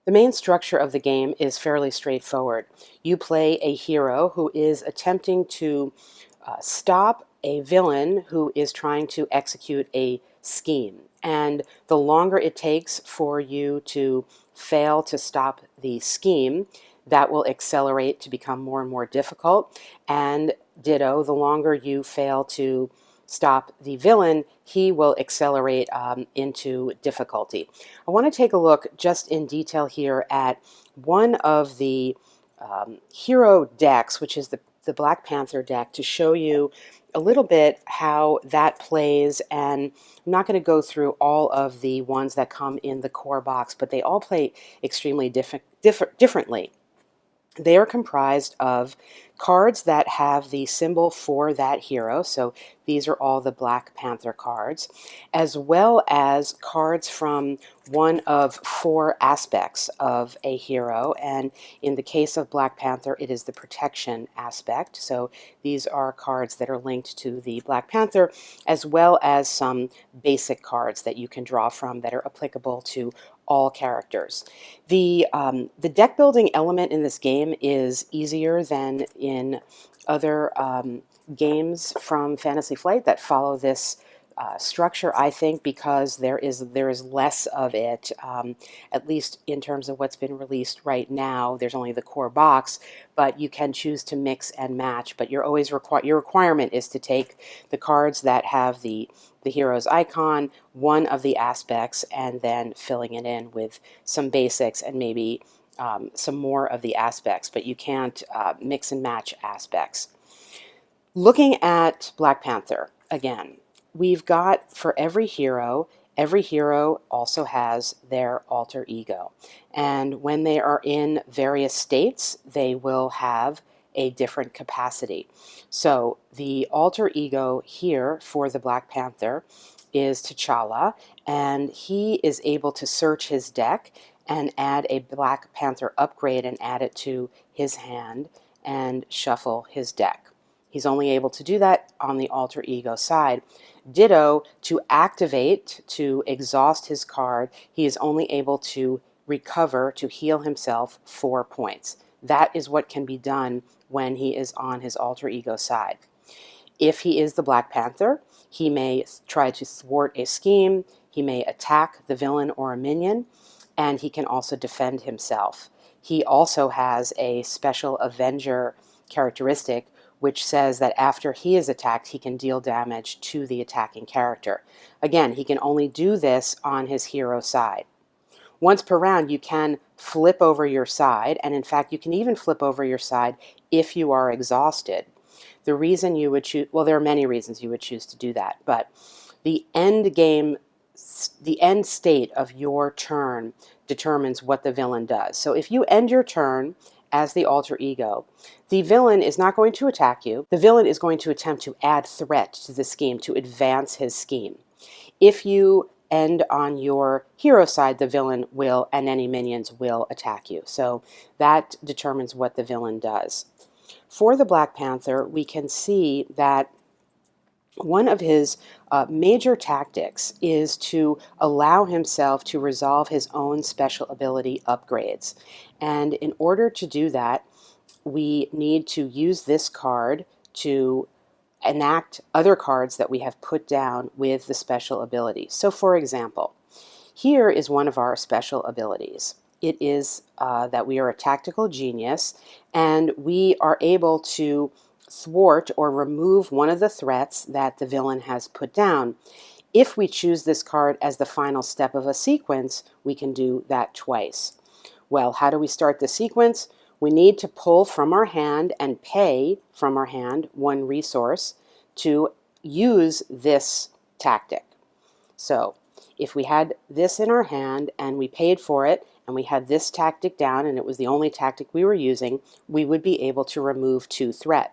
The main structure of the game is fairly straightforward. You play a hero who is attempting to stop a villain who is trying to execute a scheme. And the longer it takes for you to fail to stop the scheme, that will accelerate to become more and more difficult. And ditto, the longer you fail to stop the villain, he will accelerate into difficulty. I want to take a look just in detail here at one of the hero decks, which is the Black Panther deck, to show you a little bit how that plays. And I'm not going to go through all of the ones that come in the core box, but they all play extremely differently. They are comprised of cards that have the symbol for that hero, so these are all the Black Panther cards, as well as cards from one of four aspects of a hero. And in the case of Black Panther, it is the protection aspect. So these are cards that are linked to the Black Panther, as well as some basic cards that you can draw from that are applicable to all characters. The deck building element in this game is easier than in other games from Fantasy Flight that follow this structure, I think, because there is less of it, at least in terms of what's been released right now. There's only the core box, but you can choose to mix and match. But you're always your requirement is to take the cards that have the hero's icon, one of the aspects, and then filling it in with some basics and maybe some more of the aspects, but you can't mix and match aspects. Looking at Black Panther, again, we've got for every hero also has their alter ego. And when they are in various states, they will have a different capacity. So the alter ego here for the Black Panther is T'Challa, and he is able to search his deck and add a Black Panther upgrade and add it to his hand and shuffle his deck. He's only able to do that on the alter ego side. Ditto, to activate, to exhaust his card, he is only able to recover, to heal himself 4 points. That is what can be done when he is on his alter ego side. If he is the Black Panther, he may try to thwart a scheme, he may attack the villain or a minion, and he can also defend himself. He also has a special Avenger characteristic, which says that after he is attacked, he can deal damage to the attacking character. Again, he can only do this on his hero side. Once per round, you can flip over your side, and in fact, you can even flip over your side if you are exhausted. The reason you would choose, well, there are many reasons you would choose to do that, but the end state of your turn determines what the villain does. So if you end your turn as the alter ego, the villain is not going to attack you. The villain is going to attempt to add threat to the scheme, to advance his scheme. If you end on your hero side, the villain will, and any minions will attack you. So that determines what the villain does. For the Black Panther, we can see that one of his major tactics is to allow himself to resolve his own special ability upgrades. And in order to do that, we need to use this card to enact other cards that we have put down with the special abilities. So for example, here is one of our special abilities. It is that we are a tactical genius, and we are able to thwart or remove one of the threats that the villain has put down. If we choose this card as the final step of a sequence, we can do that twice. Well, how do we start the sequence? We need to pull from our hand and pay from our hand one resource to use this tactic. So if we had this in our hand and we paid for it and we had this tactic down and it was the only tactic we were using, we would be able to remove 2 threat.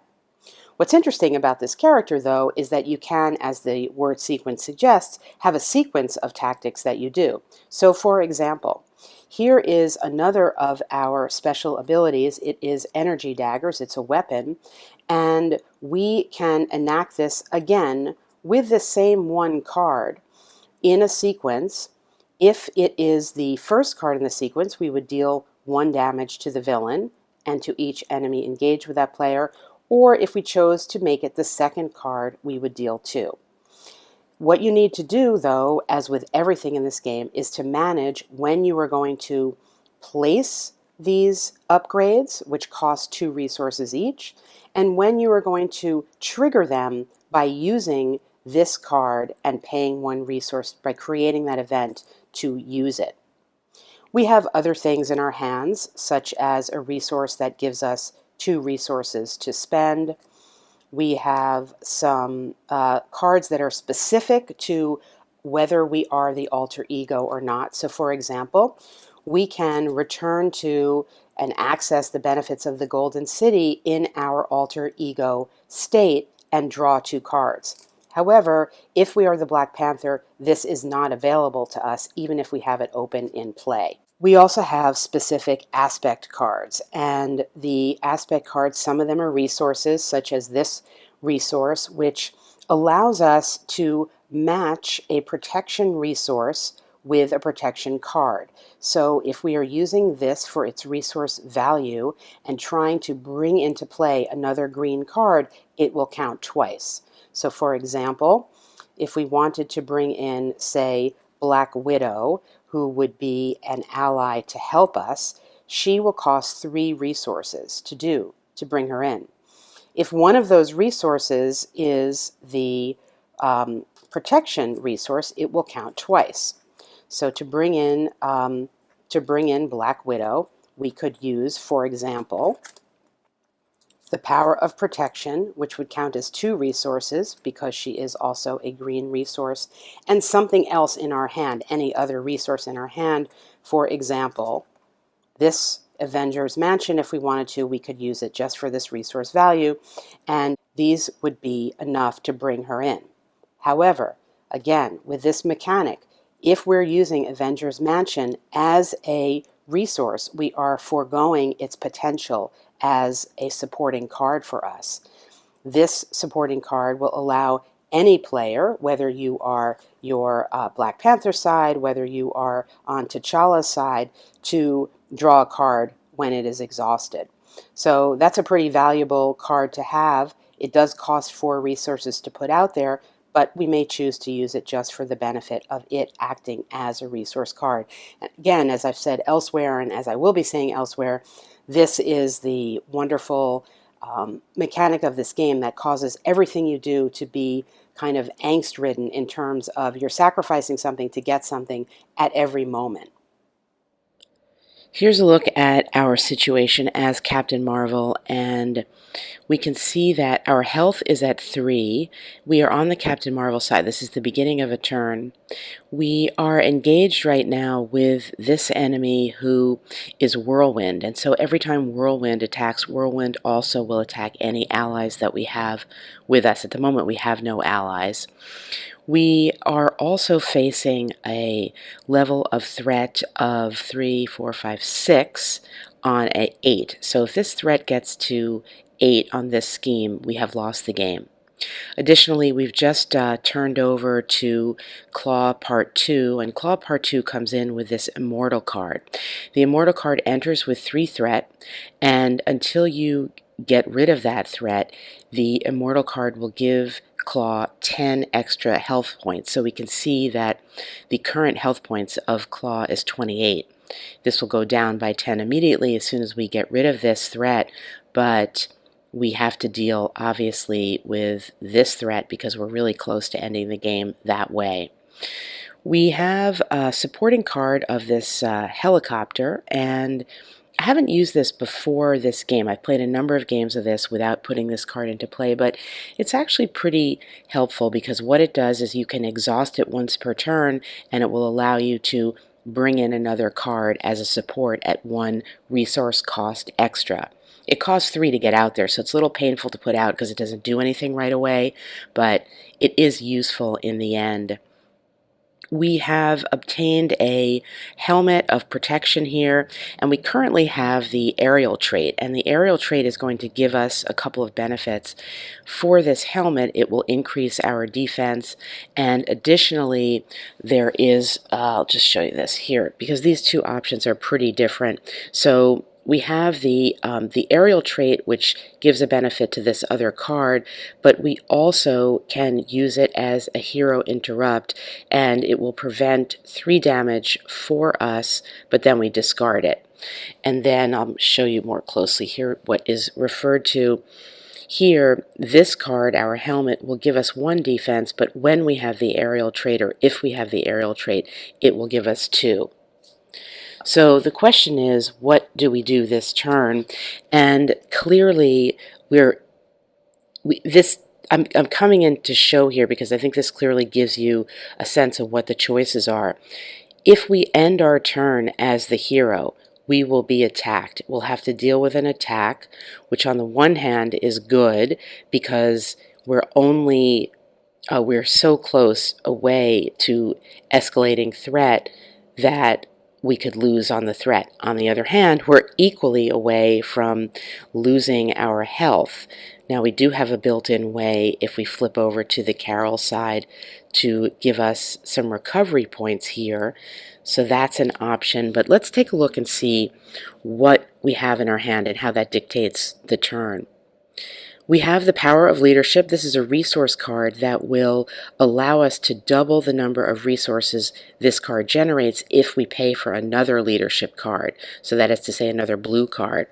What's interesting about this character, though, is that you can, as the word sequence suggests, have a sequence of tactics that you do. So, for example, here is another of our special abilities. It is energy daggers. It's a weapon, and we can enact this again with the same one card in a sequence If it is the first card in the sequence, we would deal 1 damage to the villain and to each enemy engaged with that player, or if we chose to make it the second card, we would deal 2. What you need to do, though, as with everything in this game, is to manage when you are going to place these upgrades, which cost 2 resources each, and when you are going to trigger them by using this card and paying 1 resource by creating that event to use it. We have other things in our hands, such as a resource that gives us 2 resources to spend. We have some cards that are specific to whether we are the alter ego or not. So for example, we can return to and access the benefits of the Golden City in our alter ego state and draw 2 cards. However, if we are the Black Panther, this is not available to us, even if we have it open in play. We also have specific aspect cards, and the aspect cards, some of them are resources, such as this resource, which allows us to match a protection resource with a protection card. So if we are using this for its resource value and trying to bring into play another green card, it will count twice. So for example, if we wanted to bring in, say, Black Widow, who would be an ally to help us, she will cost 3 resources to bring her in. If one of those resources is the protection resource, it will count twice. So to bring in Black Widow, we could use, for example, the power of protection, which would count as 2 resources because she is also a green resource, and something else in our hand, any other resource in our hand. For example, this Avengers Mansion, if we wanted to, we could use it just for this resource value, and these would be enough to bring her in. However, again, with this mechanic, if we're using Avengers Mansion as a resource, we are foregoing its potential as a supporting card for us. This supporting card will allow any player, whether you are your Black Panther side, whether you are on T'Challa's side, to draw a card when it is exhausted. So that's a pretty valuable card to have. It does cost 4 resources to put out there, but we may choose to use it just for the benefit of it acting as a resource card. Again, as I've said elsewhere, and as I will be saying elsewhere, this is the wonderful mechanic of this game that causes everything you do to be kind of angst-ridden in terms of you're sacrificing something to get something at every moment. Here's a look at our situation as Captain Marvel, and we can see that our health is at 3. We are on the Captain Marvel side. This is the beginning of a turn. We are engaged right now with this enemy who is Whirlwind, and so every time Whirlwind attacks, Whirlwind also will attack any allies that we have with us. At the moment, we have no allies. We are also facing a level of threat of 3, 4, 5, 6 on an 8. So if this threat gets to 8 on this scheme, we have lost the game. Additionally, we've just turned over to Klaw Part 2, and Klaw Part 2 comes in with this Immortal card. The Immortal card enters with 3 threat, and until you get rid of that threat, the Immortal card will give Klaw 10 extra health points. So we can see that the current health points of Klaw is 28. This will go down by 10 immediately as soon as we get rid of this threat, but we have to deal, obviously, with this threat because we're really close to ending the game that way. We have a supporting card of this helicopter, and I haven't used this before this game. I've played a number of games of this without putting this card into play, but it's actually pretty helpful because what it does is you can exhaust it once per turn, and it will allow you to bring in another card as a support at 1 resource cost extra. It costs 3 to get out there, so it's a little painful to put out because it doesn't do anything right away, but it is useful in the end. We have obtained a helmet of protection here, and we currently have the aerial trait, and the aerial trait is going to give us a couple of benefits. For this helmet, it will increase our defense, and additionally there is, I'll just show you this here, because these two options are pretty different. So we have the aerial trait, which gives a benefit to this other card, but we also can use it as a hero interrupt, and it will prevent 3 damage for us, but then we discard it. And then I'll show you more closely here what is referred to here. This card, our helmet, will give us 1 defense, but when we have the aerial trait, or if we have the aerial trait, it will give us 2. So the question is, what do we do this turn? And clearly, I'm coming in to show here because I think this clearly gives you a sense of what the choices are. If we end our turn as the hero, we will be attacked. We'll have to deal with an attack, which on the one hand is good because we're so close away to escalating threat that we could lose on the threat. On the other hand, we're equally away from losing our health. Now, we do have a built-in way, if we flip over to the Carol side, to give us some recovery points here. So that's an option. But let's take a look and see what we have in our hand and how that dictates the turn. We have the Power of Leadership. This is a resource card that will allow us to double the number of resources this card generates if we pay for another leadership card. So that is to say, another blue card.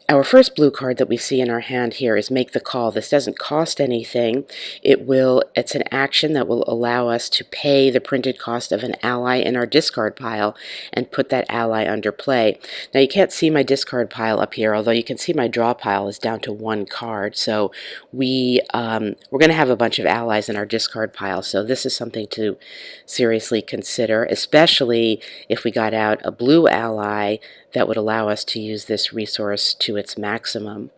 Our first blue card that we see in our hand here is Make the Call. This doesn't cost anything. It's an action that will allow us to pay the printed cost of an ally in our discard pile and put that ally under play. Now, you can't see my discard pile up here, although you can see my draw pile is down to 1 card. So we're going to have a bunch of allies in our discard pile. So this is something to seriously consider, especially if we got out a blue ally that would allow us to use this resource to its maximum.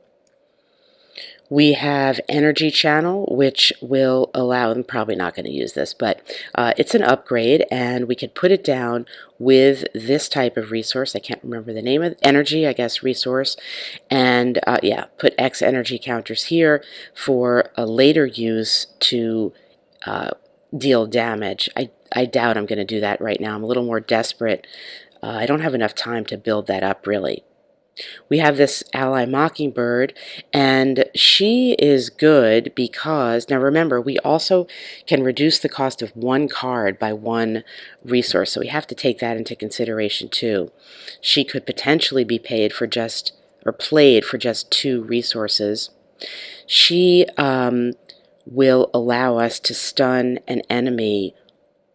We have Energy Channel, which will allow, I'm probably not going to use this, but it's an upgrade, and we could put it down with this type of resource. I can't remember the name of it. Energy, I guess, resource. And yeah, put X energy counters here for a later use to deal damage. I doubt I'm going to do that right now. I'm a little more desperate. I don't have enough time to build that up, really. We have this ally Mockingbird, and she is good because, now remember, we also can reduce the cost of 1 card by 1 resource, so we have to take that into consideration too. She could potentially be paid for just, or played for just 2 resources. She will allow us to stun an enemy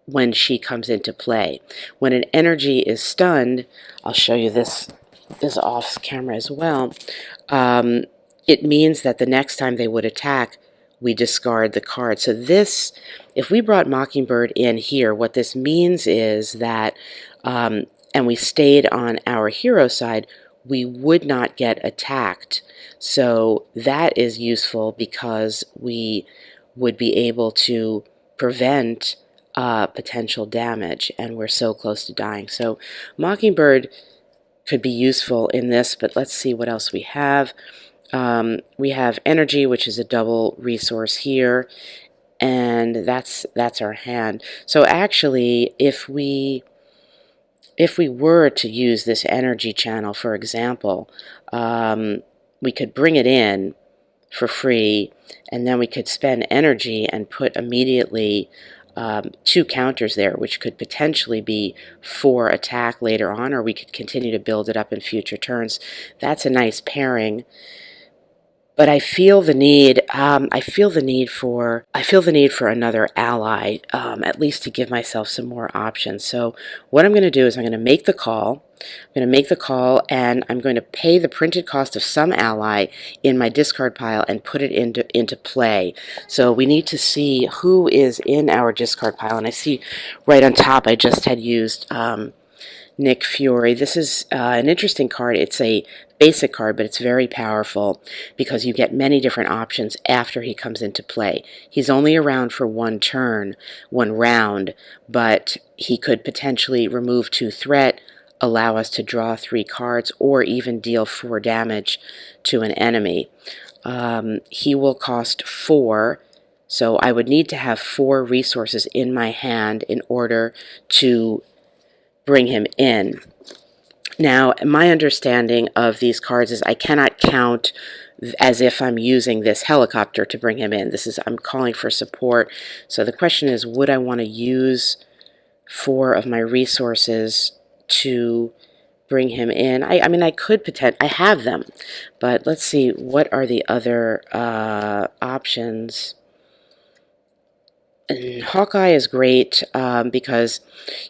when she comes into play. When an energy is stunned, I'll show you this is off camera as well, it means that the next time they would attack, we discard the card. So this, if we brought Mockingbird in here, what this means is that, and we stayed on our hero side, we would not get attacked. So that is useful because we would be able to prevent potential damage, and we're so close to dying. So Mockingbird could be useful in this, but let's see what else we have. We have Energy, which is a double resource here, and that's our hand. So actually, if we were to use this Energy channel, for example, we could bring it in for free, and then we could spend energy and put immediately 2 counters there, which could potentially be for attack later on, or we could continue to build it up in future turns. That's a nice pairing. But I feel the need. I feel the need for another ally, at least to give myself some more options. So what I'm going to do is I'm going to make the call. And I'm going to pay the printed cost of some ally in my discard pile and put it into play. So we need to see who is in our discard pile. And I see right on top I just had used Nick Fury. This is an interesting card. It's a basic card, but it's very powerful because you get many different options after he comes into play. He's only around for one turn, one round, but he could potentially remove 2 threat, allow us to draw 3 cards, or even deal 4 damage to an enemy. He will cost 4, so I would need to have 4 resources in my hand in order to bring him in. Now, my understanding of these cards is I cannot count as if I'm using this helicopter to bring him in. I'm calling for support. So the question is, would I want to use 4 of my resources to bring him in? I mean, I could I have them, but let's see, what are the other options? And Hawkeye is great because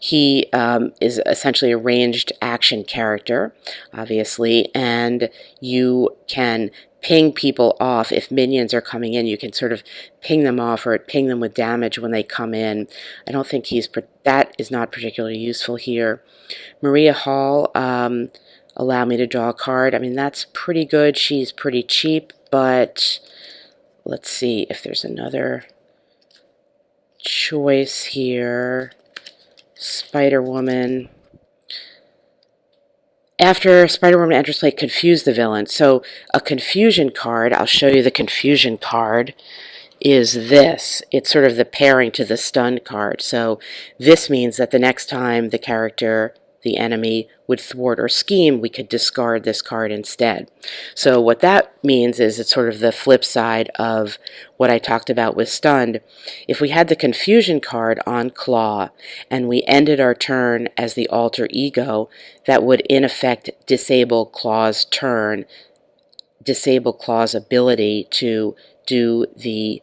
he is essentially a ranged action character, obviously, and you can ping people off. If minions are coming in, you can sort of ping them off or ping them with damage when they come in. I don't think that is not particularly useful here. Maria Hall, allow me to draw a card. I mean, that's pretty good. She's pretty cheap, but let's see if there's another choice here. Spider-Woman. After Spider-Woman enters play, confuse the villain. So a confusion card, I'll show you the confusion card, is this. It's sort of the pairing to the stun card. So this means that the next time the enemy would thwart or scheme, we could discard this card instead. So what that means is it's sort of the flip side of what I talked about with stunned. If we had the confusion card on Klaw and we ended our turn as the alter ego, that would in effect disable Klaw's turn, disable Klaw's ability to do the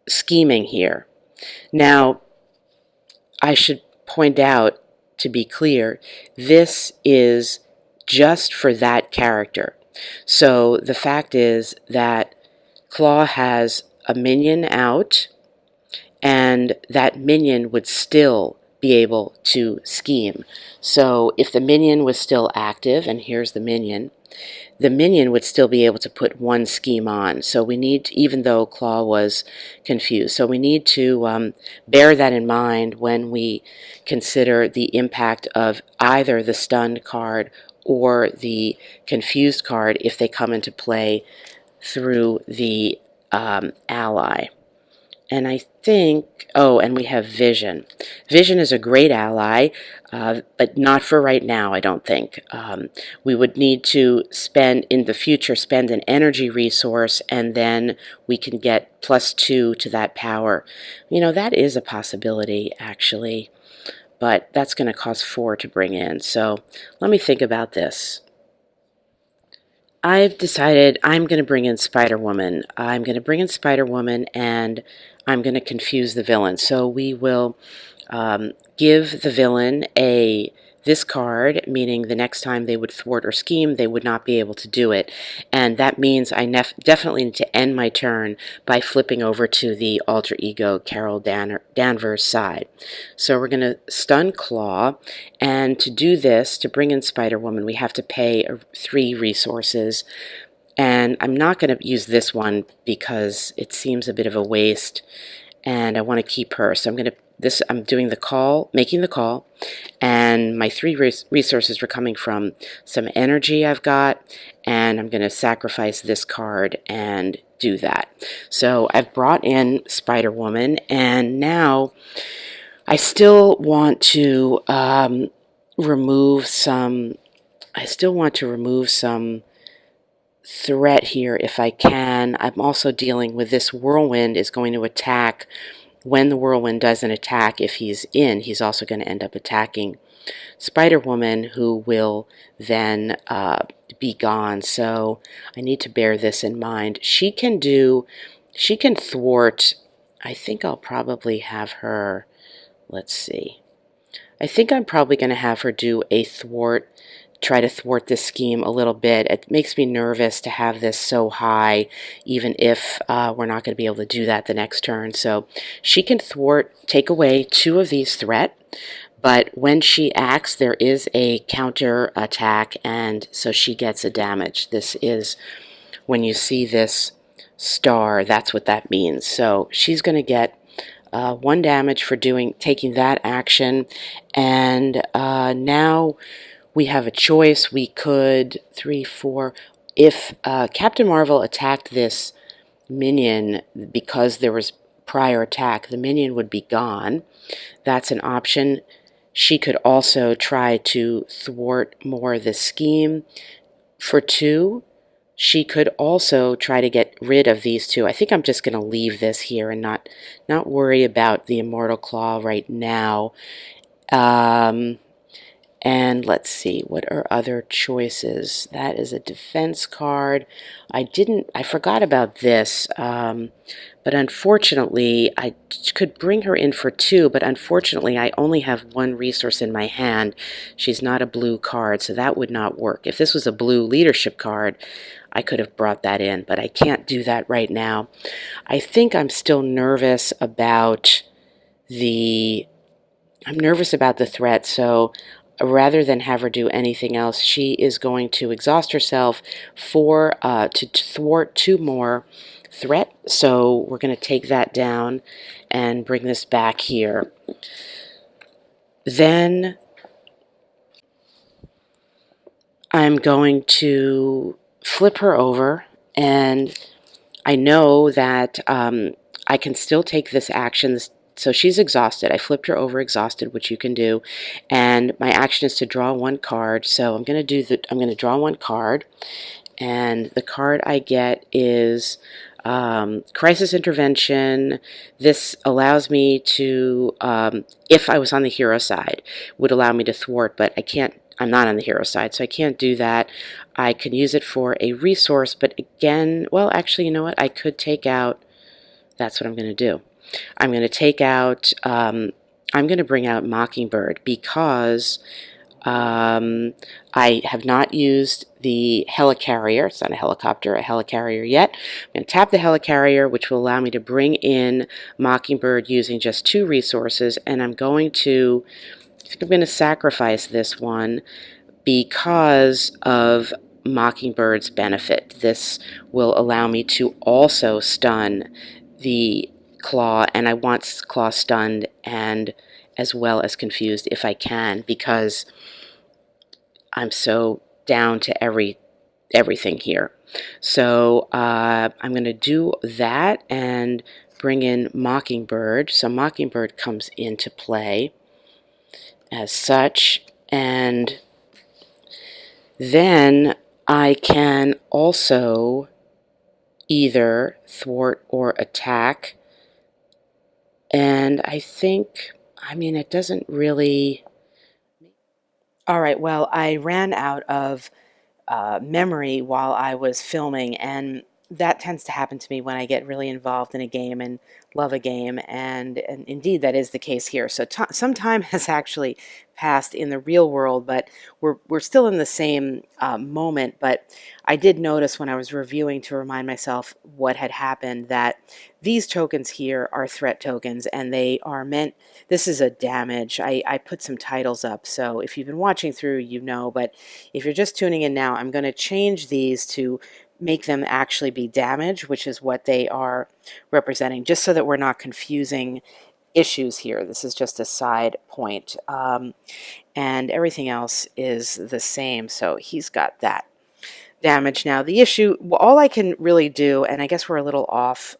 scheming here. Now, I should point out, to be clear, this is just for that character. So the fact is that Klaw has a minion out, and that minion would still be able to scheme. So if the minion was still active, and here's the minion would still be able to put 1 scheme on. So we need, even though Klaw was confused, so we need to bear that in mind when we consider the impact of either the stunned card or the confused card if they come into play through the ally. And I think, oh, and we have Vision. Vision is a great ally, but not for right now, I don't think. We would need to in the future, spend an energy resource, and then we can get +2 to that power. You know, that is a possibility, actually, but that's going to cost 4 to bring in. So let me think about this. I've decided I'm going to bring in Spider-Woman. I'm going to bring in Spider-Woman, and I'm going to confuse the villain. So we will give the villain this card, meaning the next time they would thwart or scheme, they would not be able to do it. And that means I definitely need to end my turn by flipping over to the alter ego Carol Danvers side. So we're going to stun Klaw, and to do this, to bring in Spider-Woman, we have to pay 3 resources. And I'm not going to use this one because it seems a bit of a waste, and I want to keep her. So I'm doing the call, making the call, and my 3 resources are coming from some energy I've got, and I'm going to sacrifice this card and do that. So I've brought in Spider-Woman, and now I still want to remove some threat here if I can. I'm also dealing with this whirlwind is going to attack. When the whirlwind doesn't attack, if he's in, he's also going to end up attacking Spider-Woman, who will then be gone. So I need to bear this in mind. She can thwart. I think I'll probably have her, let's see. I think I'm probably going to have her do a thwart, try to thwart this scheme a little bit. It makes me nervous to have this so high, even if we're not going to be able to do that the next turn. So she can thwart, take away 2 of these threat, But when she acts, there is a counter attack, and so she gets a damage. This is when you see this star, that's what that means. So she's going to get 1 damage for taking that action, and now we have a choice. We could 3, 4. If Captain Marvel attacked this minion because there was prior attack, the minion would be gone. That's an option. She could also try to thwart more the scheme. For 2, she could also try to get rid of these 2. I think I'm just going to leave this here and not worry about the Immortal Claw right now. And let's see, what are other choices? That is a defense card. I forgot about this, but unfortunately, I could bring her in for 2, but unfortunately, I only have 1 resource in my hand. She's not a blue card, so that would not work. If this was a blue leadership card, I could have brought that in, but I can't do that right now. I think I'm still nervous about the threat, so rather than have her do anything else, she is going to exhaust herself to thwart 2 more threat. So we're going to take that down and bring this back here. Then I'm going to flip her over, and I know that I can still take this action. So she's exhausted. I flipped her over exhausted, which you can do, and my action is to draw 1 card. So I'm going to draw 1 card, and the card I get is Crisis Intervention. This allows me to, if I was on the hero side, would allow me to thwart, but I can't. I'm not on the hero side, so I can't do that. I can use it for a resource, but again, well, actually, you know what? I could take out. That's what I'm going to do. I'm going to take out, I'm going to bring out Mockingbird because I have not used the helicarrier. It's not a helicopter, a helicarrier yet. I'm going to tap the helicarrier, which will allow me to bring in Mockingbird using just 2 resources, and I think I'm going to sacrifice this one because of Mockingbird's benefit. This will allow me to also stun the Claw, and I want Claw stunned and as well as confused if I can, because I'm so down to everything here. So I'm going to do that and bring in Mockingbird. So Mockingbird comes into play as such, and then I can also either thwart or attack. And I think, it doesn't really... All right, well, I ran out of memory while I was filming, and that tends to happen to me when I get really involved in a game and love a game, and indeed that is the case here. So some time has actually passed in the real world, but we're still in the same moment. But I did notice when I was reviewing to remind myself what had happened that these tokens here are threat tokens, and they are meant... This is a damage. I put some titles up, so if you've been watching through, you know, but if you're just tuning in now, I'm going to change these to make them actually be damage, which is what they are representing, just so that we're not confusing issues here. This is just a side point, and everything else is the same, so he's got that damage. Now the issue, all I can really do, and I guess we're a little off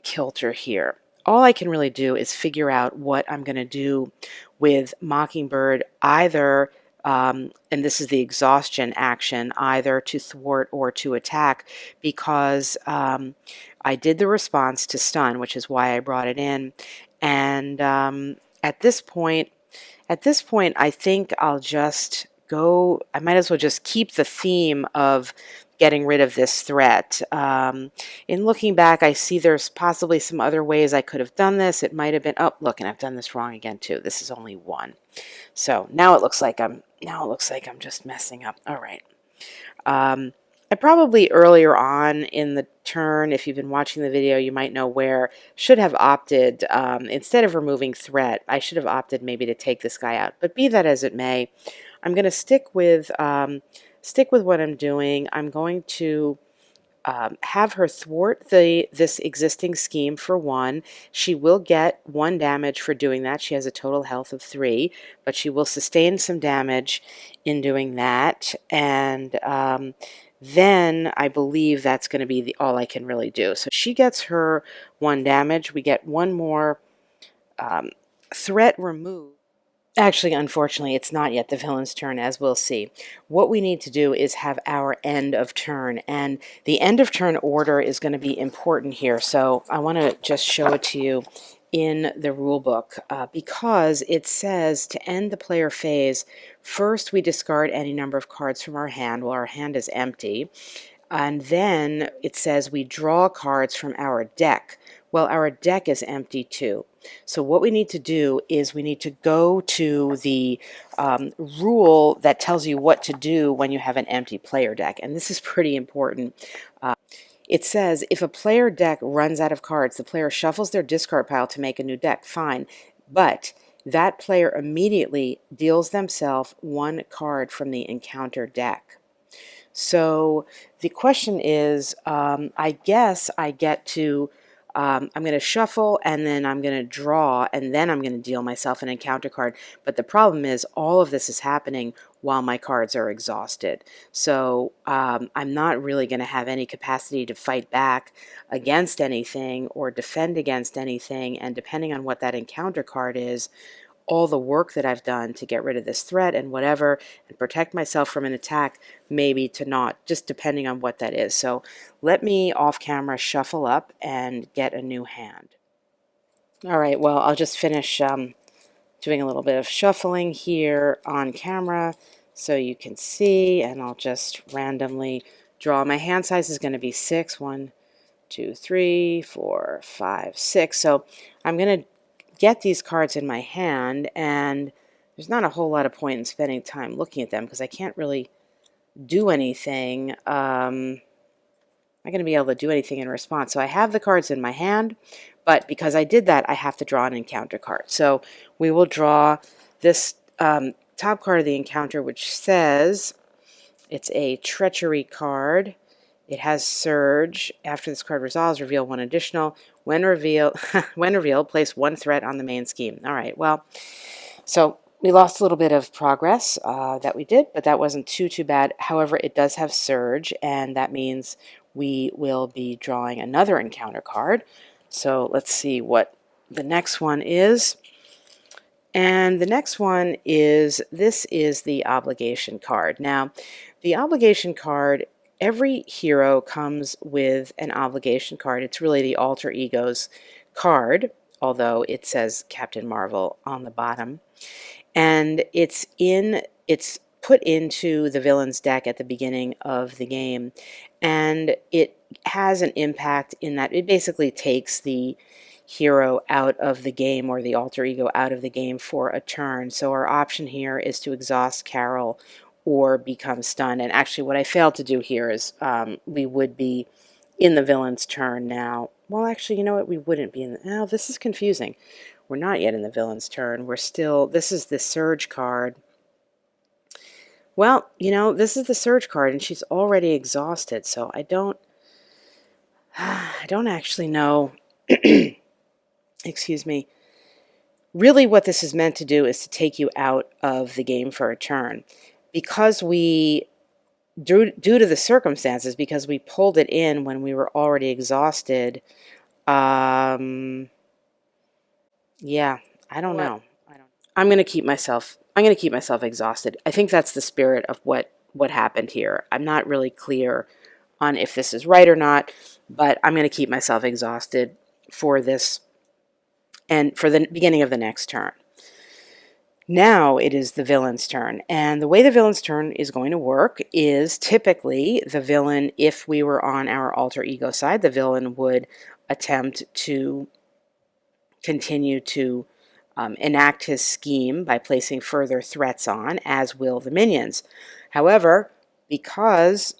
kilter here, all I can really do is figure out what I'm going to do with Mockingbird, either and this is the exhaustion action, either to thwart or to attack, because I did the response to stun, which is why I brought it in, and at this point, I think I'll just go... I might as well just keep the theme of getting rid of this threat. In looking back, I see there's possibly some other ways I could have done this. It might have been... Oh, look, and I've done this wrong again too. This is only 1. So now it looks like I'm just messing up. All right. I probably earlier on in the turn, if you've been watching the video, you might know where, should have opted, instead of removing threat, I should have opted maybe to take this guy out. But be that as it may, I'm going to stick with what I'm doing. I'm going to have her thwart this existing scheme for 1. She will get 1 damage for doing that. She has a total health of 3, but she will sustain some damage in doing that. And then I believe that's going to be all I can really do. So she gets her 1 damage. We get 1 more threat removed. Actually, unfortunately, it's not yet the villain's turn, as we'll see. What we need to do is have our end of turn, and the end of turn order is going to be important here. So I want to just show it to you in the rule book because it says to end the player phase, first we discard any number of cards from our hand while our hand is empty. And then it says we draw cards from our deck. Well, our deck is empty too. So what we need to do is we need to go to the rule that tells you what to do when you have an empty player deck. And this is pretty important. It says if a player deck runs out of cards, the player shuffles their discard pile to make a new deck. Fine. But that player immediately deals themselves 1 card from the encounter deck. So the question is, I guess I get to, I'm going to shuffle and then I'm going to draw and then I'm going to deal myself an encounter card. But the problem is all of this is happening while my cards are exhausted. So I'm not really going to have any capacity to fight back against anything or defend against anything. And depending on what that encounter card is, all the work that I've done to get rid of this threat and whatever and protect myself from an attack, maybe to not, just depending on what that is. So let me off camera shuffle up and get a new hand. All right, well, I'll just finish doing a little bit of shuffling here on camera so you can see, and I'll just randomly draw. My hand size is going to be 6. 1, 2, 3, 4, 5, 6. So I'm going to get these cards in my hand, and there's not a whole lot of point in spending time looking at them because I can't really do anything. I'm not going to be able to do anything in response. So I have the cards in my hand, but because I did that, I have to draw an encounter card. So we will draw this top card of the encounter, which says it's a treachery card. It has Surge. After this card resolves, reveal 1 additional. When revealed, place 1 threat on the main scheme. All right, well, so we lost a little bit of progress that we did, but that wasn't too bad. However, it does have Surge, and that means we will be drawing another encounter card. So let's see what the next one is. And the next one is, this is the obligation card. Now, the obligation card, every hero comes with an obligation card. It's really the alter ego's card, although it says Captain Marvel on the bottom. And it's put into the villain's deck at the beginning of the game. And it has an impact in that it basically takes the hero out of the game, or the alter ego out of the game, for a turn. So our option here is to exhaust Carol or become stunned. And actually what I failed to do here is we would be in the villain's turn now. Well, actually, you know what? We wouldn't be in the... Now, this is confusing. We're not yet in the villain's turn. We're still... This is the Surge card. Well, you know, this is the Surge card, and she's already exhausted, so I don't actually know... Excuse me. Really what this is meant to do is to take you out of the game for a turn. Because we, due to the circumstances, because we pulled it in when we were already exhausted, yeah, I don't know. I'm going to keep myself exhausted. I think that's the spirit of what happened here. I'm not really clear on if this is right or not, but I'm going to keep myself exhausted for this and for the beginning of the next turn. Now it is the villain's turn, and the way the villain's turn is going to work is typically the villain, if we were on our alter ego side, the villain would attempt to continue to enact his scheme by placing further threats on, as will the minions. However, because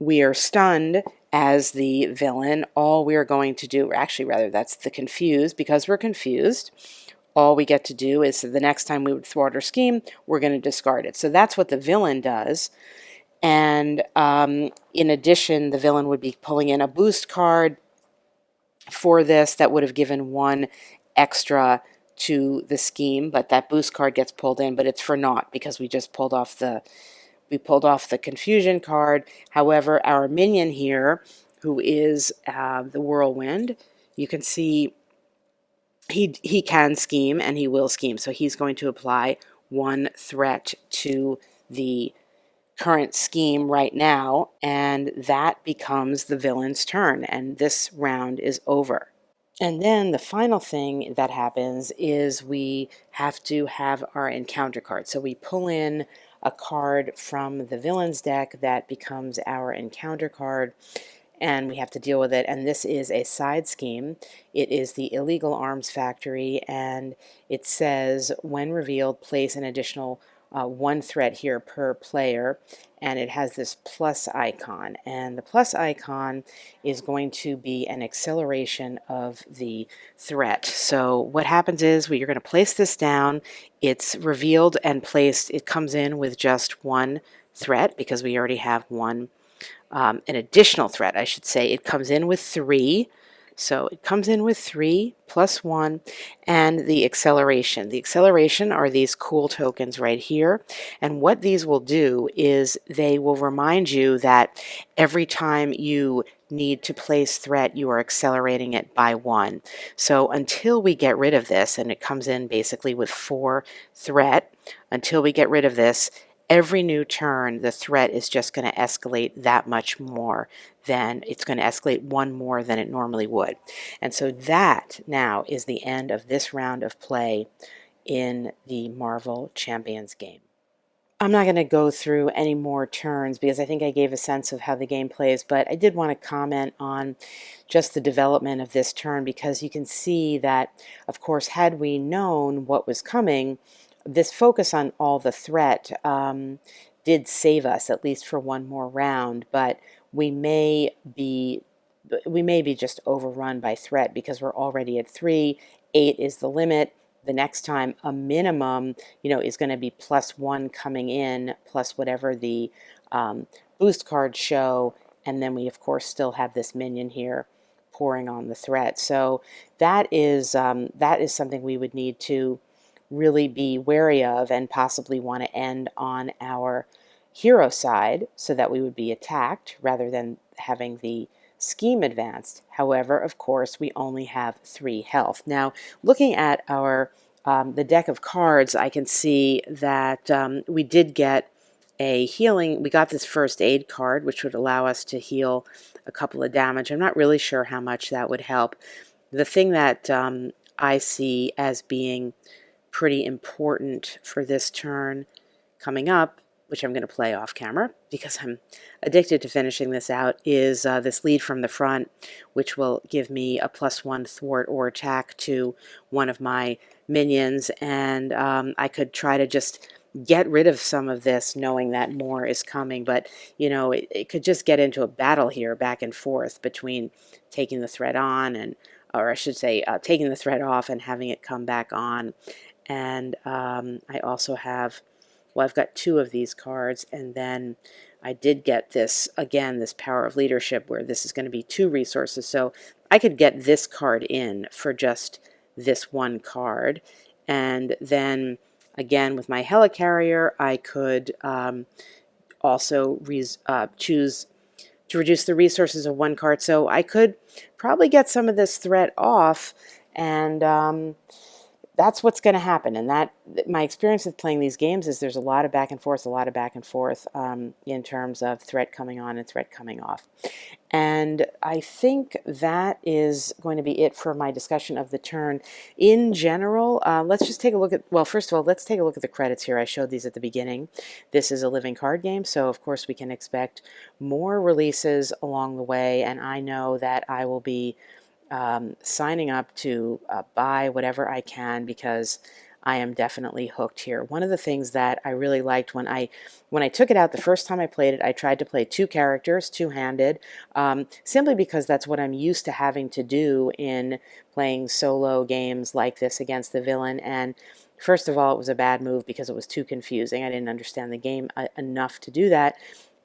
we are stunned as the villain. All we are going to do, actually rather that's the confused, because we're confused, all we get to do is the next time we would thwart our scheme, we're going to discard it. So that's what the villain does. And in addition, the villain would be pulling in a boost card for this that would have given one extra to the scheme, but that boost card gets pulled in, but it's for naught because we just pulled off the confusion card. However, our minion here, who is the whirlwind, you can see he can scheme and he will scheme. So he's going to apply one threat to the current scheme right now, and that becomes the villain's turn, and this round is over. And then the final thing that happens is we have to have our encounter card. So we pull in a card from the villain's deck that becomes our encounter card, and we have to deal with it. And this is a side scheme. It is the Illegal Arms Factory, and it says, when revealed, place an additional one threat here per player, and it has this plus icon, and the plus icon is going to be an acceleration of the threat. So what happens is you're going to place this down, it's revealed and placed, it comes in with just one threat because we already have one, an additional threat I should say. It comes in with 3. So it comes in with 3 plus 1, and the acceleration. The acceleration are these cool tokens right here, and what these will do is they will remind you that every time you need to place threat, you are accelerating it by 1. So until we get rid of this, and it comes in basically with 4 threat, until we get rid of this, every new turn, the threat is just going to escalate that much more than it's going to escalate 1 more than it normally would. And so that now is the end of this round of play in the Marvel Champions game. I'm not going to go through any more turns because I think I gave a sense of how the game plays, but I did want to comment on just the development of this turn, because you can see that, of course, had we known what was coming, this focus on all the threat did save us, at least for one more round, but we may be just overrun by threat because we're already at 3. 8 is the limit. The next time, a minimum, is going to be plus 1 coming in, plus whatever the boost cards show, and then we, of course, still have this minion here pouring on the threat. So that is something we would need to really be wary of and possibly want to end on our hero side so that we would be attacked rather than having the scheme advanced. However, of course, we only have 3 health. Now, looking at our the deck of cards, I can see that we did get a healing. We got this first aid card, which would allow us to heal a couple of damage. I'm not really sure how much that would help. The thing that I see as being pretty important for this turn coming up, which I'm going to play off camera because I'm addicted to finishing this out, is this lead from the front, which will give me a +1 thwart or attack to one of my minions, and I could try to just get rid of some of this knowing that more is coming, but it could just get into a battle here back and forth between taking the threat on and, or I should say taking the threat off and having it come back on. And I also have, well, I've got 2 of these cards, and then I did get this, again, this Power of Leadership, where this is going to be 2 resources. So I could get this card in for just this 1 card. And then, again, with my Helicarrier, I could also choose to reduce the resources of 1 card. So I could probably get some of this threat off, and that's what's going to happen. And that, my experience with playing these games is there's a lot of back and forth, in terms of threat coming on and threat coming off. And I think that is going to be it for my discussion of the turn. In general, let's just take a look at, well, first of all, let's take a look at the credits here. I showed these at the beginning. This is a living card game, so of course we can expect more releases along the way, and I know that I will be signing up to buy whatever I can, because I am definitely hooked here. One of the things that I really liked when I took it out the first time I played it, I tried to play two characters, two-handed, simply because that's what I'm used to having to do in playing solo games like this against the villain. And first of all, it was a bad move because it was too confusing. I didn't understand the game enough to do that.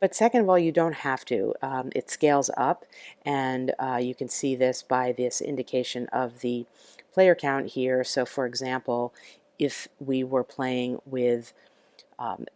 But second of all, you don't have to. It scales up, and you can see this by this indication of the player count here. So for example, if we were playing with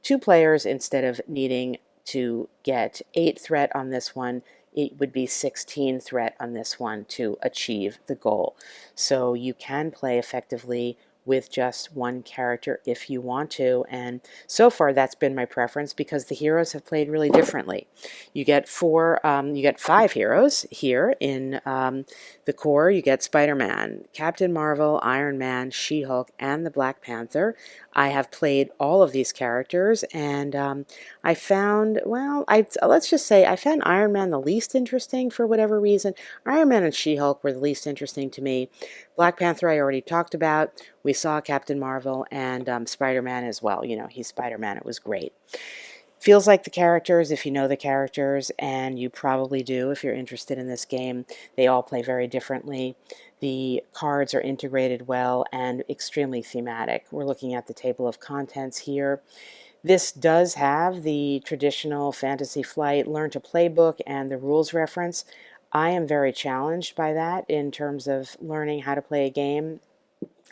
two players, instead of needing to get 8 threat on this one, it would be 16 threat on this one to achieve the goal. So you can play effectively with just one character if you want to, and so far that's been my preference because the heroes have played really differently. You get 5 heroes here in the core. You get Spider-Man, Captain Marvel, Iron Man, She-Hulk, and the Black Panther. I have played all of these characters, and I found, well, let's just say I found Iron Man the least interesting for whatever reason. Iron Man and She-Hulk were the least interesting to me. Black Panther I already talked about. We saw Captain Marvel and Spider-Man as well. You know, he's Spider-Man. It was great. Feels like the characters, if you know the characters, and you probably do if you're interested in this game. They all play very differently. The cards are integrated well and extremely thematic. We're looking at the table of contents here. This does have the traditional Fantasy Flight Learn to Play book and the rules reference. I am very challenged by that in terms of learning how to play a game.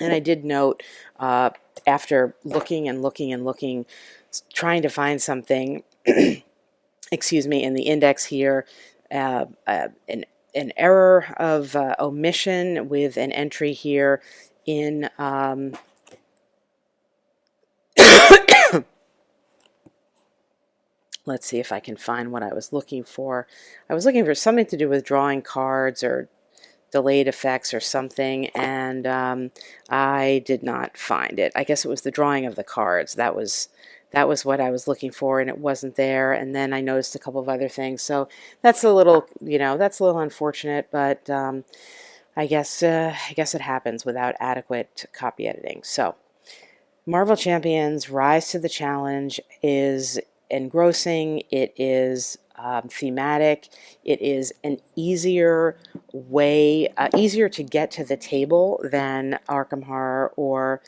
And I did note, after looking and looking and looking, trying to find something, excuse me, in the index here, an error of omission with an entry here in let's see if I can find what I was looking for. I was looking for something to do with drawing cards or delayed effects or something, and I did not find it. I guess it was the drawing of the cards. That was what I was looking for, and it wasn't there. And then I noticed a couple of other things. So that's a little, that's a little unfortunate, but I guess it happens without adequate copy editing. So Marvel Champions Rise to the Challenge is engrossing. It is thematic. It is an easier way, easier to get to the table than Arkham Horror or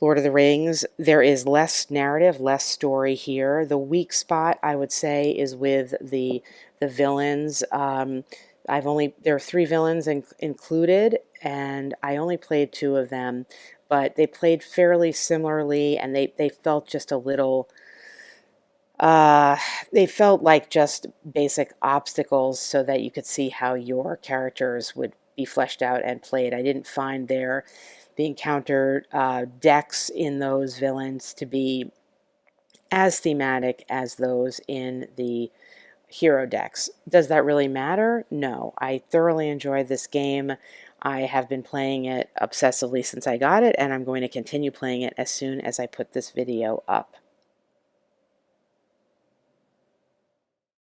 Lord of the Rings. There is less narrative, less story here. The weak spot, I would say, is with the villains. There are 3 villains included, and I only played 2 of them, but they played fairly similarly, and they felt just a little. They felt like just basic obstacles so that you could see how your characters would be fleshed out and played. I didn't find the encounter decks in those villains to be as thematic as those in the hero decks. Does that really matter? No. I thoroughly enjoyed this game. I have been playing it obsessively since I got it, and I'm going to continue playing it as soon as I put this video up.